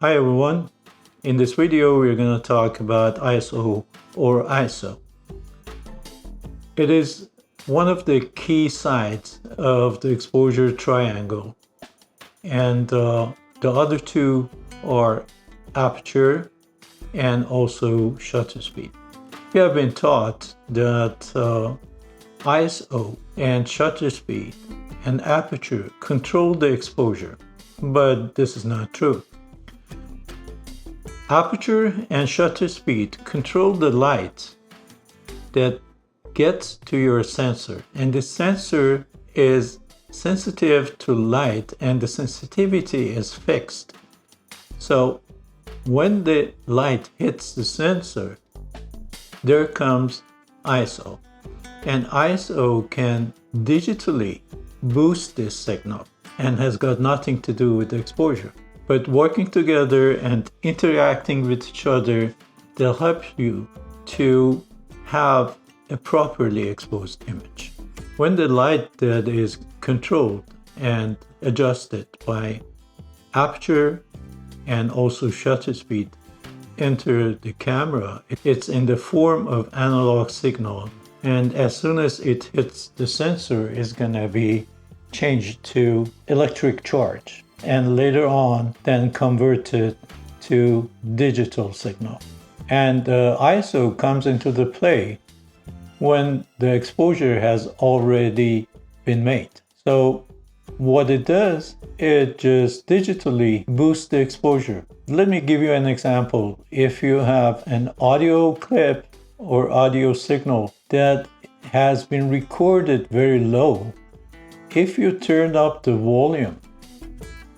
Hi everyone, in this video we're going to talk about ISO or ISO. It is one of the key sides of the exposure triangle, and the other two are aperture and also shutter speed. We have been taught that ISO and shutter speed and aperture control the exposure, but this is not true. Aperture and shutter speed control the light that gets to your sensor, and the sensor is sensitive to light and the sensitivity is fixed. So when the light hits the sensor, there comes ISO, and ISO can digitally boost this signal and has got nothing to do with the exposure. But working together and interacting with each other, they'll help you to have a properly exposed image. When the light that is controlled and adjusted by aperture and also shutter speed enter the camera, it's in the form of analog signal, and as soon as it hits the sensor, it's gonna be changed to electric charge, and later on then converted to digital signal. And ISO comes into the play when the exposure has already been made. So what it does, it just digitally boosts the exposure. Let me give you an example. If you have an audio clip or audio signal that has been recorded very low, if you turn up the volume,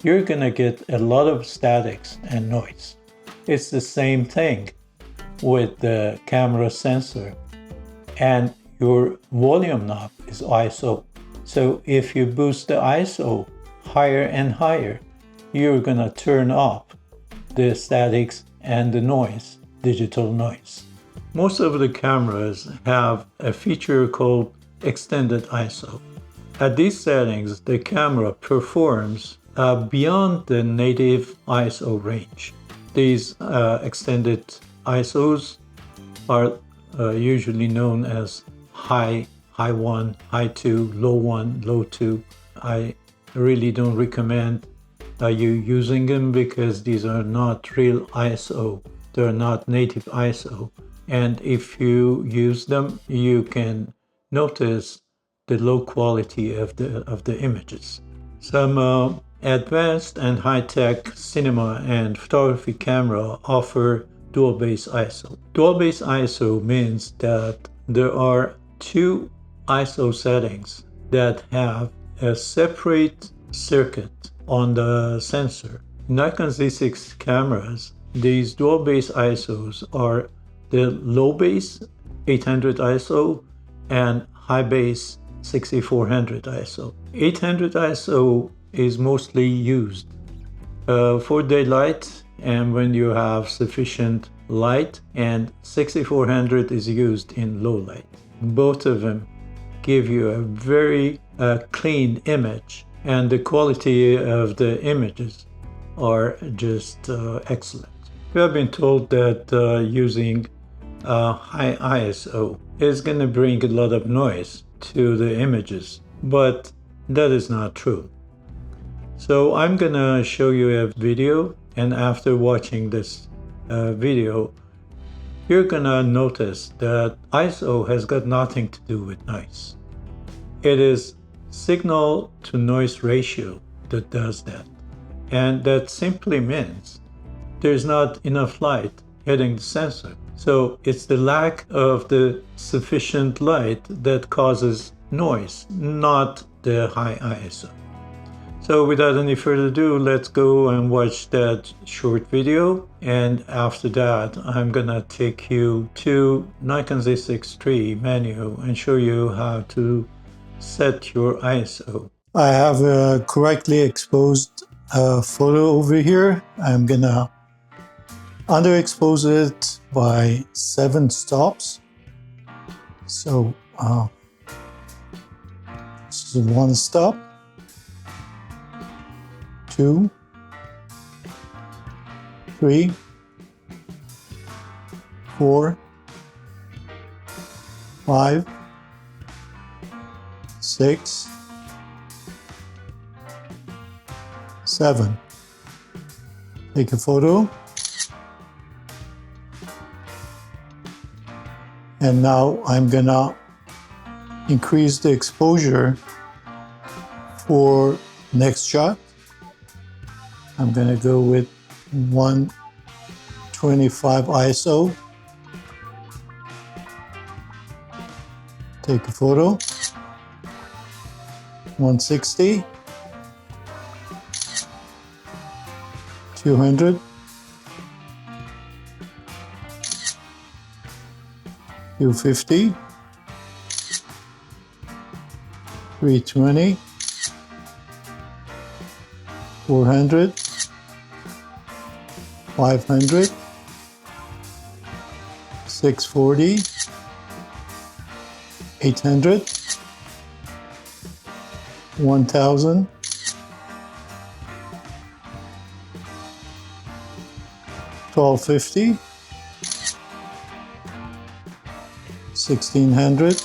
you're gonna get a lot of statics and noise. It's the same thing with the camera sensor, and your volume knob is ISO. So if you boost the ISO higher and higher, you're gonna turn up the statics and the noise, digital noise. Most of the cameras have a feature called extended ISO. At these settings, the camera performs beyond the native ISO range. These extended ISOs are usually known as high 1, high 2, low 1, low 2. I really don't recommend you using them because these are not real ISO. They're not native ISO. And if you use them, you can notice the low quality of the images. Some advanced and high-tech cinema and photography camera offer dual base ISO. Dual base ISO means that there are two ISO settings that have a separate circuit on the sensor. In Nikon Z6 cameras, these dual base ISOs are the low base 800 ISO and high base 6400 ISO. 800 ISO is mostly used for daylight and when you have sufficient light, and 6400 is used in low light. Both of them give you a very clean image, and the quality of the images are just excellent. We have been told that using high ISO is going to bring a lot of noise to the images, but that is not true. So I'm going to show you a video, and after watching this video, you're going to notice that ISO has got nothing to do with noise. It is signal to noise ratio that does that. And that simply means there's not enough light hitting the sensor. So it's the lack of the sufficient light that causes noise, not the high ISO. So without any further ado, let's go and watch that short video, and after that I'm gonna take you to Nikon Z6 III menu and show you how to set your ISO. I have a correctly exposed photo over here. I'm gonna underexpose it by 7 stops. So this is 1 stop, 2, 3, 4, 5, 6, 7. Take a photo. And now I'm gonna increase the exposure for next shot. I'm gonna go with 125 ISO. Take a photo. 160. 200. 250. 320. 400. 500. 640. 800. 1000. 1250. 1600.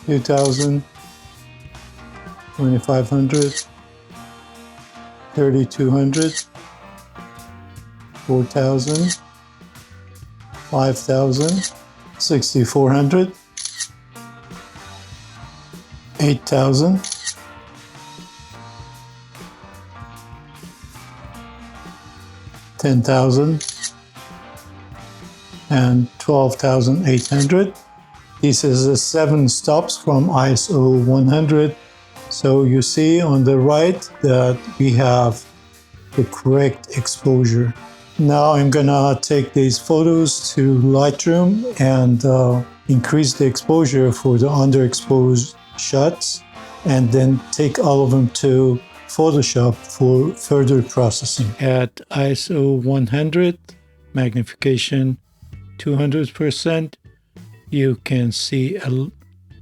2000. 2500. 3200. 4000. 5000. 6400. 8000. 10,000 and 12,800. This is the 7 stops from ISO 100. So you see on the right that we have the correct exposure. Now I'm gonna take these photos to Lightroom and increase the exposure for the underexposed shots, and then take all of them to Photoshop for further processing. At ISO 100, magnification 200%, you can see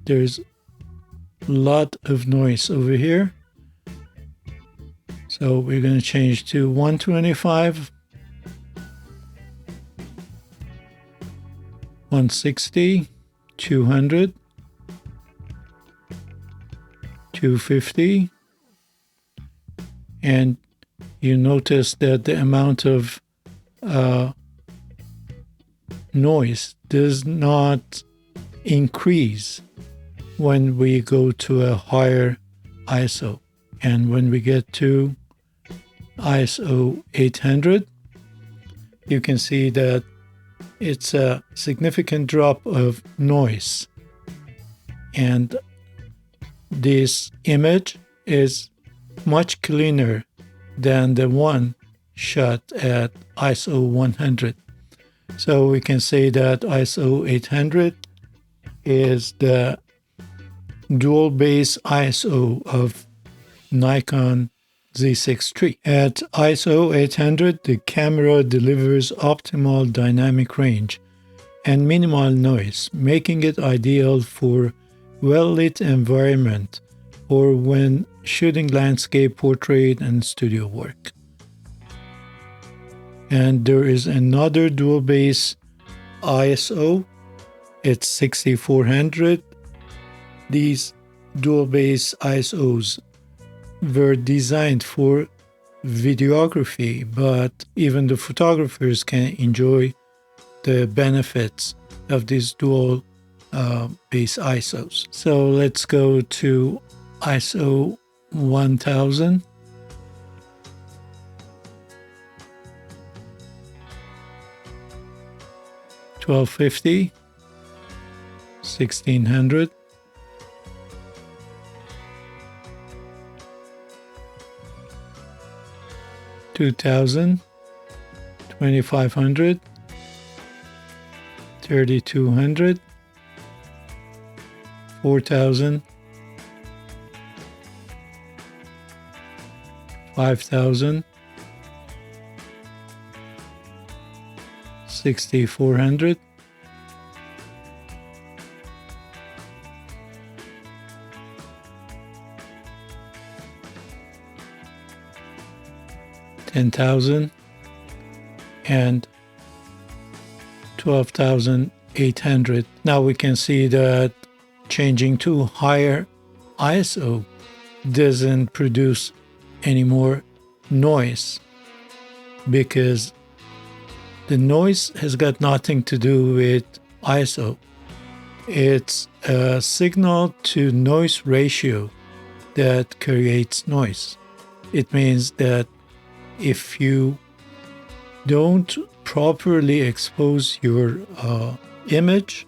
there's a lot of noise over here. So we're going to change to 125, 160, 200, 250. And you notice that the amount of noise does not increase when we go to a higher ISO. And when we get to ISO 800, you can see that it's a significant drop of noise. And this image is much cleaner than the one shot at ISO 100. So we can say that ISO 800 is the dual base ISO of Nikon Z6 III. At ISO 800, the camera delivers optimal dynamic range and minimal noise, making it ideal for well-lit environment or when shooting landscape, portrait, and studio work. And there is another dual base ISO. It's 6400. These dual base ISOs were designed for videography, but even the photographers can enjoy the benefits of these dual base ISOs. So let's go to ISO 1000. $1250, 1600, 2000, 2500, 3200, 4000, 5000, 6400, 10,000, 10,000 and 12,800. Now we can see that changing to higher ISO doesn't produce any more noise, because the noise has got nothing to do with ISO. It's a signal to noise ratio that creates noise. It means that if you don't properly expose your image,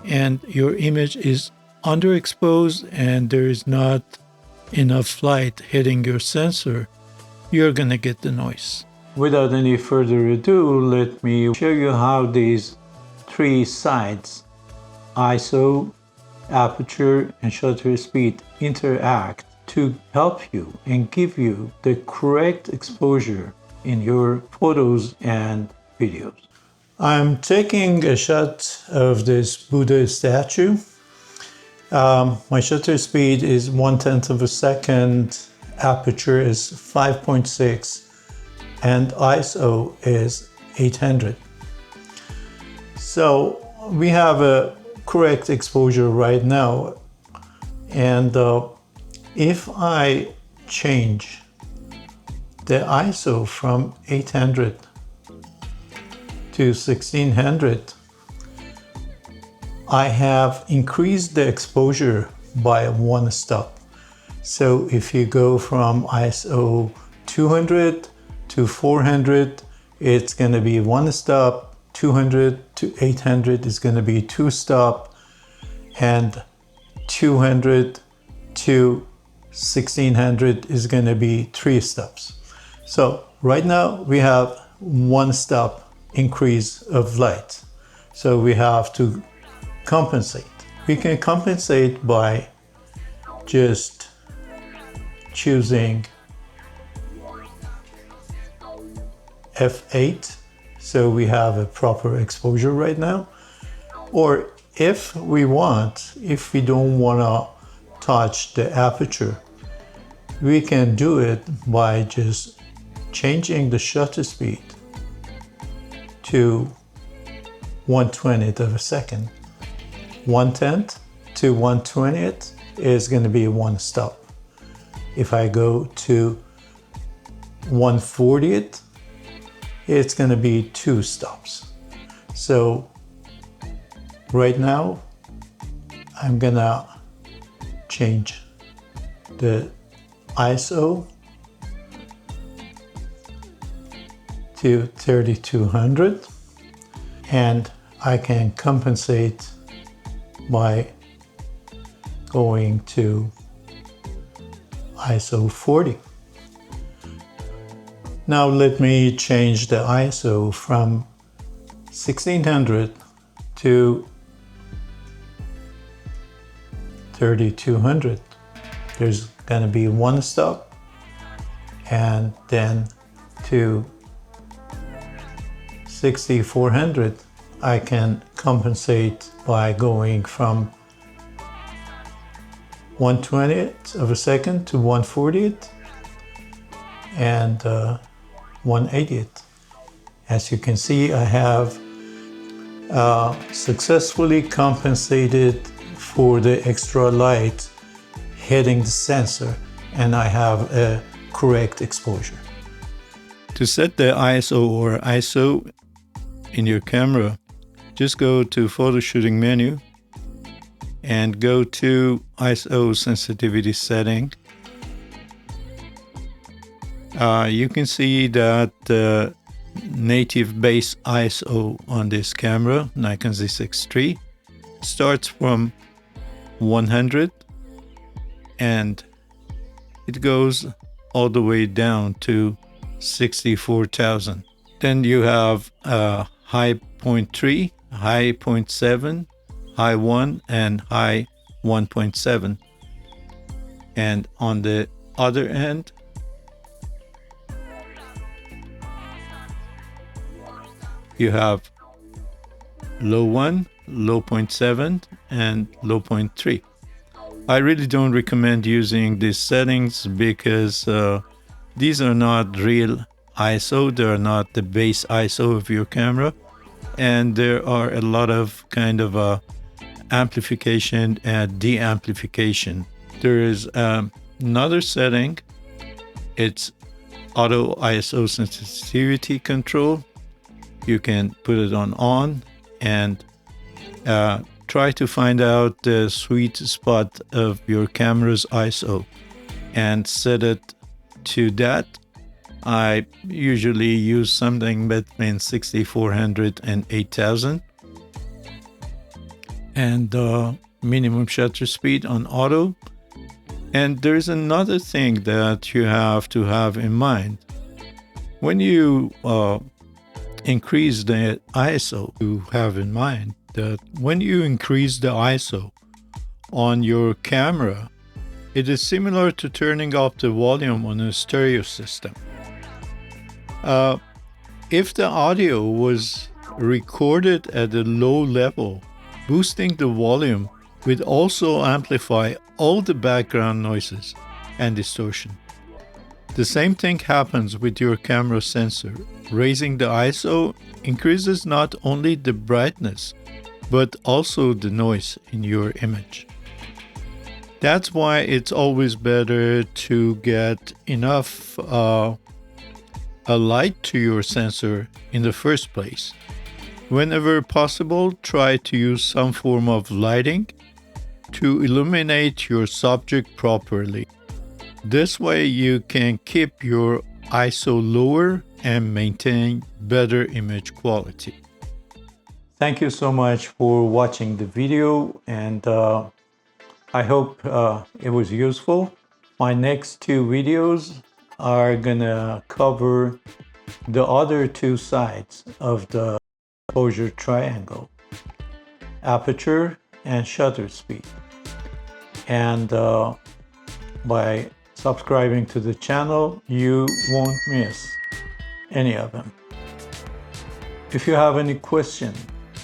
and your image is underexposed and there is not enough light hitting your sensor, you're gonna get the noise. Without any further ado, let me show you how these three sides, ISO, aperture, and shutter speed, interact to help you and give you the correct exposure in your photos and videos. I'm taking a shot of this Buddha statue. My shutter speed is 1/10 of a second, aperture is 5.6, and ISO is 800. So we have a correct exposure right now, and if I change the ISO from 800 to 1600, I have increased the exposure by one stop. So if you go from ISO 200 to 400, it's going to be one stop. 200 to 800 is going to be two stop, and 200 to 1600 is going to be three stops. So right now we have one stop increase of light. So we have to compensate. We can compensate by just choosing f8, so we have a proper exposure right now. Or if we don't want to touch the aperture, we can do it by just changing the shutter speed to 1/20th of a second. 1/10 to 1/20th is going to be one stop. If I go to 1/40th, it's going to be two stops. So right now I'm going to change the ISO to 3200, and I can compensate by going to ISO 40. Now let me change the ISO from 1600 to 3200. There's going to be one stop, and then to 6400 I can compensate by going from 1/20th of a second to 1/40th and 1/80th. As you can see, I have successfully compensated for the extra light hitting the sensor, and I have a correct exposure. To set the ISO or ISO in your camera, just go to photo shooting menu and go to ISO sensitivity setting. You can see that the native base ISO on this camera, Nikon Z6 III, starts from 100 and it goes all the way down to 64,000. Then you have high 0.3, high 0.7, high 1, and high 1.7. And on the other end, you have low 1, low 0.7, and low 0.3. I really don't recommend using these settings because these are not real ISO. They are not the base ISO of your camera. And there are a lot of kind of amplification and de-amplification. There is another setting. It's auto ISO sensitivity control. You can put it on and try to find out the sweet spot of your camera's ISO and set it to that. I usually use something between 6400 and 8000. And minimum shutter speed on auto. And there's another thing that you have to have in mind. When you increase the ISO, you have in mind that when you increase the ISO on your camera, it is similar to turning off the volume on a stereo system. If the audio was recorded at a low level, boosting the volume would also amplify all the background noises and distortion. The same thing happens with your camera sensor. Raising the ISO increases not only the brightness, but also the noise in your image. That's why it's always better to get enough a light to your sensor in the first place. Whenever possible, try to use some form of lighting to illuminate your subject properly. This way you can keep your ISO lower and maintain better image quality. Thank you so much for watching the video, and I hope it was useful. My next two videos are gonna cover the other two sides of the exposure triangle: aperture and shutter speed. And by subscribing to the channel, you won't miss any of them. If you have any question,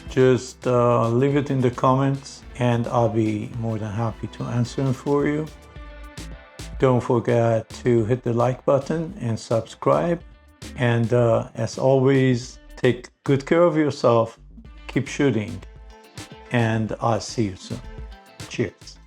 just leave it in the comments and I'll be more than happy to answer them for you. Don't forget to hit the like button and subscribe. And as always, take good care of yourself, keep shooting, and I'll see you soon. Cheers.